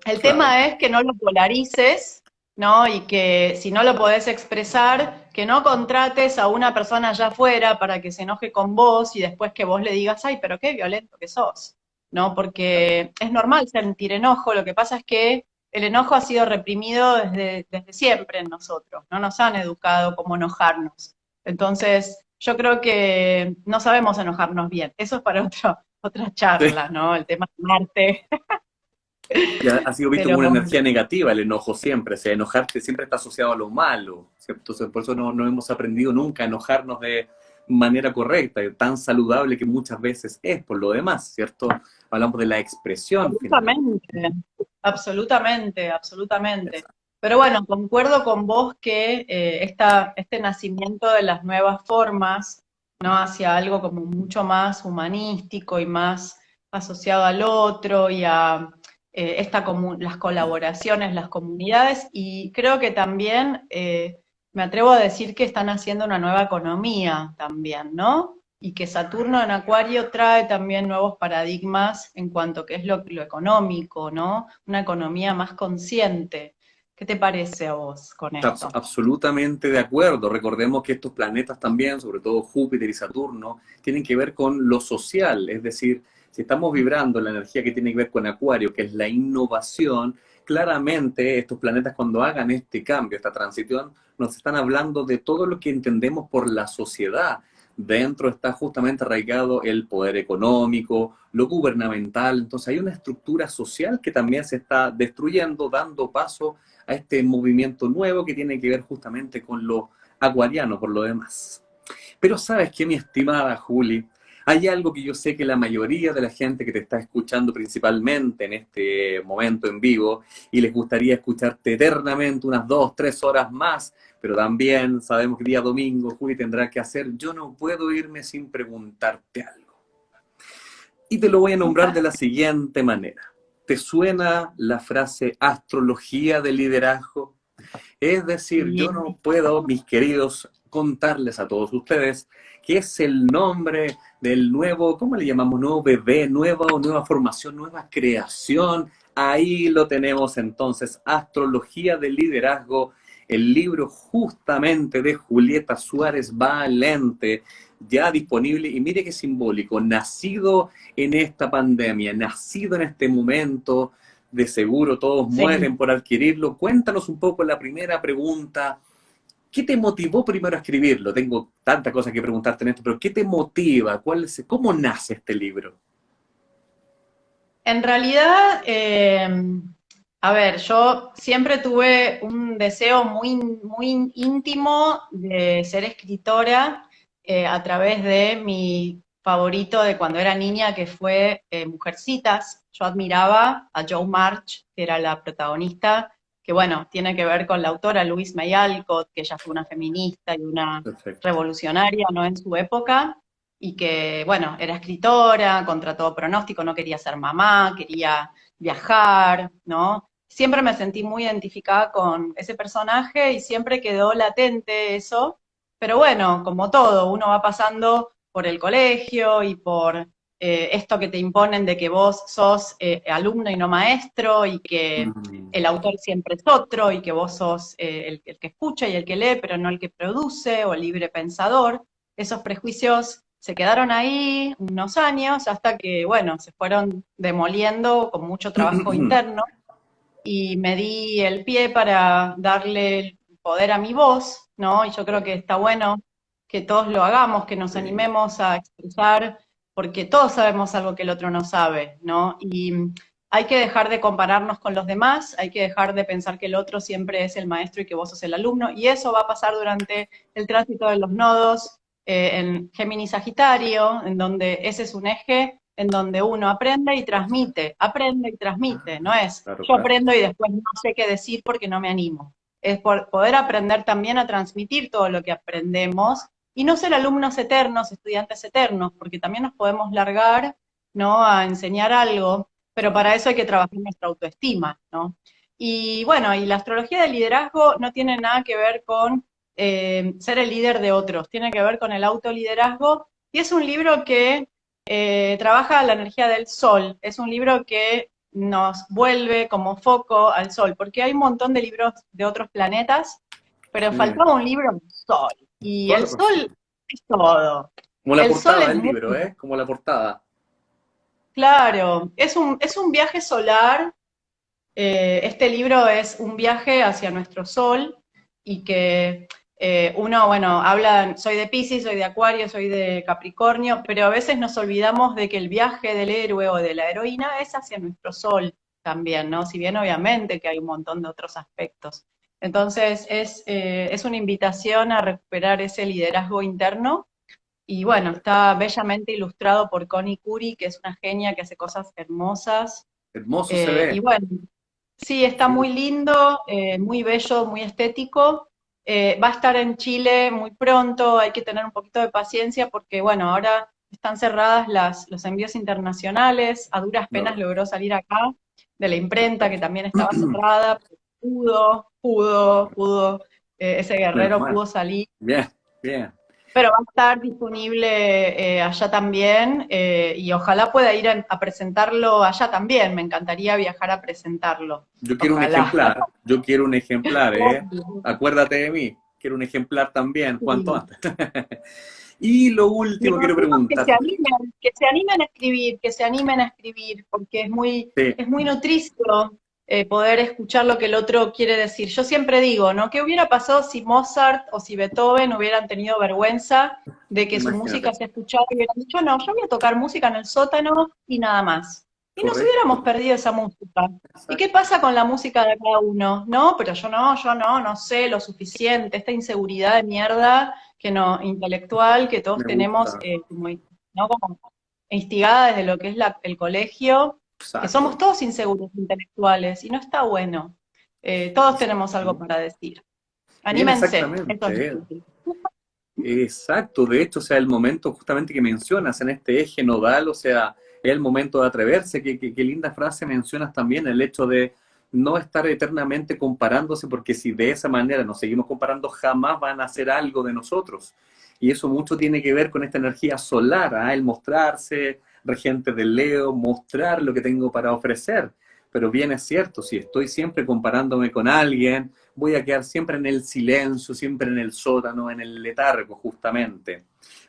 El Claro. tema es que no lo polarices, ¿no? Y que si no lo podés expresar, que no contrates a una persona allá afuera para que se enoje con vos y después que vos le digas, ay, pero qué violento que sos, ¿no? Porque es normal sentir enojo, lo que pasa es que el enojo ha sido reprimido desde siempre en nosotros, no nos han educado como enojarnos. Entonces, yo creo que no sabemos enojarnos bien. Eso es para otra Sí. charla, ¿no? El tema de Marte. Y ha sido visto Pero como una energía negativa el enojo siempre. O sea, enojarte siempre está asociado a lo malo, ¿cierto? Entonces, por eso no hemos aprendido nunca a enojarnos de manera correcta, tan saludable que muchas veces es por lo demás, ¿cierto? Hablamos de la expresión finalmente. absolutamente, absolutamente, absolutamente. Esa. Pero bueno, concuerdo con vos que este nacimiento de las nuevas formas, ¿no? Hacia algo como mucho más humanístico y más asociado al otro y a las colaboraciones, las comunidades, y creo que también me atrevo a decir que están haciendo una nueva economía también, ¿no? Y que Saturno en Acuario trae también nuevos paradigmas en cuanto que es lo económico, ¿no? Una economía más consciente. ¿Qué te parece a vos con esto? Absolutamente de acuerdo. Recordemos que estos planetas también, sobre todo Júpiter y Saturno, tienen que ver con lo social, es decir, si estamos vibrando la energía que tiene que ver con Acuario, que es la innovación, claramente estos planetas cuando hagan este cambio, esta transición, nos están hablando de todo lo que entendemos por la sociedad. Dentro está justamente arraigado el poder económico, lo gubernamental, entonces hay una estructura social que también se está destruyendo, dando paso a este movimiento nuevo que tiene que ver justamente con lo acuariano por lo demás. Pero sabes qué, mi estimada Juli, Hay algo que yo sé que la mayoría de la gente que te está escuchando principalmente en este momento en vivo y les gustaría escucharte eternamente unas 2, 3 horas más, pero también sabemos que día domingo Juli tendrá que hacer, yo no puedo irme sin preguntarte algo. Y te lo voy a nombrar de la siguiente manera. ¿Te suena la frase astrología de liderazgo? Es decir, yo Sí. no puedo, mis queridos, contarles a todos ustedes que es el nombre del nuevo, ¿cómo le llamamos? Nuevo bebé, nueva formación, nueva creación. Ahí lo tenemos entonces, Astrología de Liderazgo, el libro justamente de Julieta Suárez Valente, ya disponible, y mire qué simbólico, nacido en esta pandemia, nacido en este momento, de seguro todos Sí. mueren por adquirirlo. Cuéntanos un poco la primera pregunta. ¿Qué te motivó primero a escribirlo? Tengo tantas cosas que preguntarte en esto, pero ¿qué te motiva? ¿Cómo nace este libro? En realidad, a ver, yo siempre tuve un deseo muy íntimo de ser escritora a través de mi favorito de cuando era niña, que fue Mujercitas. Yo admiraba a Jo March, que era la protagonista, que bueno, tiene que ver con la autora Louise May Alcott, que ella fue una feminista y una Perfecto. revolucionaria, ¿no? En su época y que, bueno, era escritora, contra todo pronóstico, no quería ser mamá, quería viajar, ¿no? Siempre me sentí muy identificada con ese personaje y siempre quedó latente eso, pero bueno, como todo, uno va pasando por el colegio y por esto que te imponen de que vos sos alumno y no maestro y que Mm. el autor siempre es otro y que vos sos el que escucha y el que lee, pero no el que produce o el libre pensador. Esos prejuicios se quedaron ahí unos años hasta que, bueno, se fueron demoliendo con mucho trabajo interno y me di el pie para darle el poder a mi voz, ¿no? Y yo creo que está bueno que todos lo hagamos, que nos Sí. animemos a expresar, porque todos sabemos algo que el otro no sabe, ¿no? Y hay que dejar de compararnos con los demás, hay que dejar de pensar que el otro siempre es el maestro y que vos sos el alumno, y eso va a pasar durante el tránsito de los nodos en Géminis Sagitario, en donde ese es un eje en donde uno aprende y transmite, no es Claro, yo claro. aprendo y después no sé qué decir porque no me animo. Es por poder aprender también a transmitir todo lo que aprendemos y no ser alumnos eternos, estudiantes eternos, porque también nos podemos largar, ¿no? A enseñar algo, pero para eso hay que trabajar nuestra autoestima, ¿no? Y bueno, y la astrología del liderazgo no tiene nada que ver con ser el líder de otros, tiene que ver con el autoliderazgo y es un libro que trabaja la energía del sol. Es un libro que nos vuelve como foco al sol, porque hay un montón de libros de otros planetas, pero Sí. faltaba un libro del sol. Y Toda el la razón. sol es todo. Como la El sol portada es del muy libro, ¿eh? Como la portada. claro, es un viaje solar. Este libro es un viaje hacia nuestro sol y que uno, bueno, habla, soy de Piscis, soy de Acuario, soy de Capricornio, pero a veces nos olvidamos de que el viaje del héroe o de la heroína es hacia nuestro sol también, ¿no? Si bien obviamente que hay un montón de otros aspectos. Entonces es una invitación a recuperar ese liderazgo interno y bueno, está bellamente ilustrado por Connie Curi, que es una genia que hace cosas hermosas. Hermoso se Y ve. bueno, sí, está Sí. muy lindo, muy bello, muy estético. Va a estar en Chile muy pronto, hay que tener un poquito de paciencia porque, bueno, ahora están cerradas los envíos internacionales. A duras penas No, logró salir acá de la imprenta, que perfecto. también estaba cerrada. Pero pudo, ese Menos guerrero mal. pudo salir. Bien, bien. Pero va a estar disponible allá también y ojalá pueda ir a presentarlo allá también. Me encantaría viajar a presentarlo. Yo quiero un Ojalá. ejemplar. Yo quiero un ejemplar, ¿eh? Acuérdate de mí. Quiero un ejemplar también, cuanto Sí. antes. Y lo Mis último quiero amigos preguntar. que se animen a escribir, que se animen a escribir, porque Sí, es muy nutricio poder escuchar lo que el otro quiere decir. Yo siempre digo, ¿no? ¿Qué hubiera pasado si Mozart o si Beethoven hubieran tenido vergüenza de que su música imagínate. se escuchara y hubieran dicho, no, yo voy a tocar música en el sótano y nada más? Y nos hubiéramos Correcto. perdido esa música. ¿Y qué Exacto. pasa con la música de cada uno? No, pero no sé lo suficiente, esta inseguridad de mierda que no, intelectual que todos Me tenemos gusta. como ¿no? Como instigada desde lo que es el colegio, que somos Exacto. todos inseguros intelectuales y no está bueno. Todos tenemos algo para decir. Bien, Anímense, eso es lo exactamente. que digo. Exacto, de hecho, o sea, el momento justamente que mencionas en este eje nodal, o sea, es el momento de atreverse, qué linda frase mencionas también, el hecho de no estar eternamente comparándose, porque si de esa manera nos seguimos comparando, jamás van a hacer algo de nosotros. Y eso mucho tiene que ver con esta energía solar, ¿ah? El mostrarse, regente del Leo, mostrar lo que tengo para ofrecer. Pero bien es cierto, si estoy siempre comparándome con alguien, voy a quedar siempre en el silencio, siempre en el sótano, en el letargo, justamente.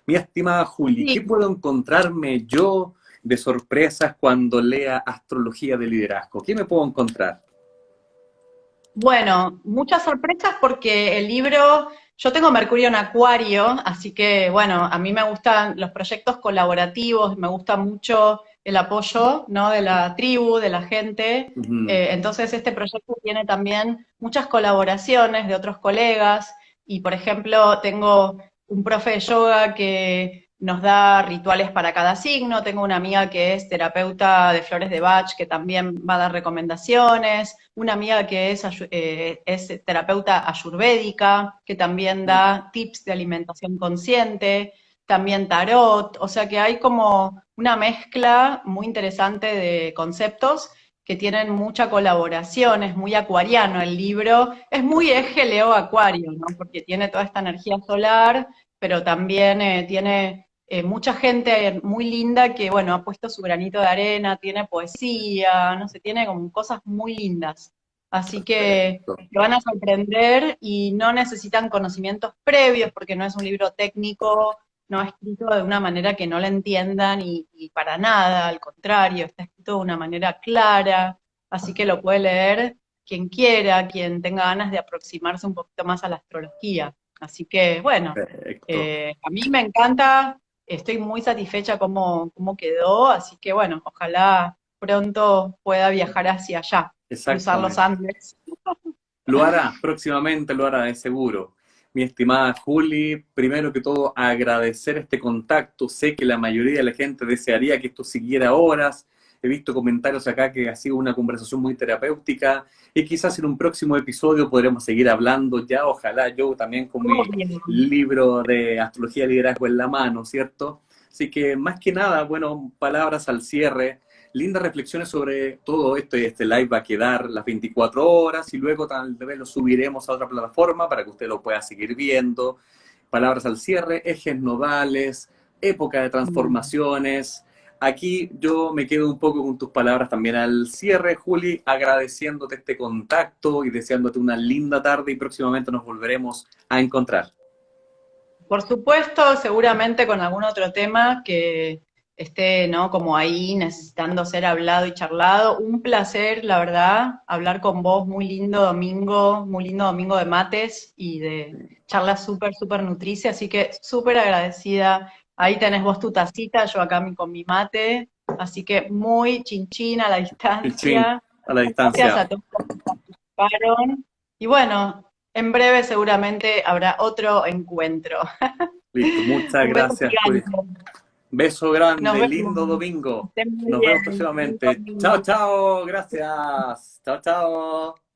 Mi estimada Juli, Sí, ¿qué puedo encontrarme yo de sorpresas cuando lea Astrología de Liderazgo? ¿Qué me puedo encontrar? bueno, muchas sorpresas porque el libro, yo tengo Mercurio en Acuario, así que bueno, a mí me gustan los proyectos colaborativos, me gusta mucho el apoyo, ¿no? De la tribu, de la gente. Ujú. Entonces este proyecto tiene también muchas colaboraciones de otros colegas y por ejemplo tengo un profe de yoga que nos da rituales para cada signo, tengo una amiga que es terapeuta de flores de Bach que también va a dar recomendaciones, una amiga que es terapeuta ayurvédica, que también da tips de alimentación consciente, también tarot, o sea que hay como una mezcla muy interesante de conceptos que tienen mucha colaboración, es muy acuariano el libro, es muy eje Leo Acuario, ¿no? Porque tiene toda esta energía solar, pero también tiene mucha gente muy linda que, bueno, ha puesto su granito de arena, tiene poesía, no sé, tiene como cosas muy lindas. Así que Perfecto. te van a sorprender y no necesitan conocimientos previos porque no es un libro técnico, no escrito de una manera que no la entiendan y para nada, al contrario, está escrito de una manera clara, así que lo puede leer quien quiera, quien tenga ganas de aproximarse un poquito más a la astrología. Así que, bueno, Perfecto. a mí me encanta, estoy muy satisfecha cómo quedó, así que, bueno, ojalá pronto pueda viajar hacia allá, cruzar los Exactamente. Andes. Lo hará, próximamente lo hará, de seguro. Mi estimada Juli, primero que todo agradecer este contacto. Sé que la mayoría de la gente desearía que esto siguiera horas. He visto comentarios acá que ha sido una conversación muy terapéutica y quizás en un próximo episodio podremos seguir hablando ya, ojalá yo también con mi Obvio. libro de Astrología y Liderazgo en la mano, ¿cierto? Así que más que nada, bueno, palabras al cierre, lindas reflexiones sobre todo esto y este live va a quedar las 24 horas y luego tal vez lo subiremos a otra plataforma para que usted lo pueda seguir viendo. Palabras al cierre, ejes nodales, época de transformaciones. Aquí yo me quedo un poco con tus palabras también al cierre, Juli, agradeciéndote este contacto y deseándote una linda tarde y próximamente nos volveremos a encontrar. Por supuesto, seguramente con algún otro tema que esté, ¿no? Como ahí necesitando ser hablado y charlado. Un placer, la verdad, hablar con vos. Muy lindo domingo de mates y de charlas súper, súper nutricias. Así que súper agradecida. Ahí tenés vos tu tacita, yo acá con mi mate. Así que muy chinchín a la Chin, distancia. a la Gracias distancia. a todos los que participaron. Y bueno, en breve seguramente habrá otro encuentro. Listo, muchas Un beso gracias, Juli. gigante. Beso Nos grande, vemos. lindo Que domingo. estén muy Nos vemos bien. Buen próximamente. Chao, domingo. chao, gracias. Chao, chao.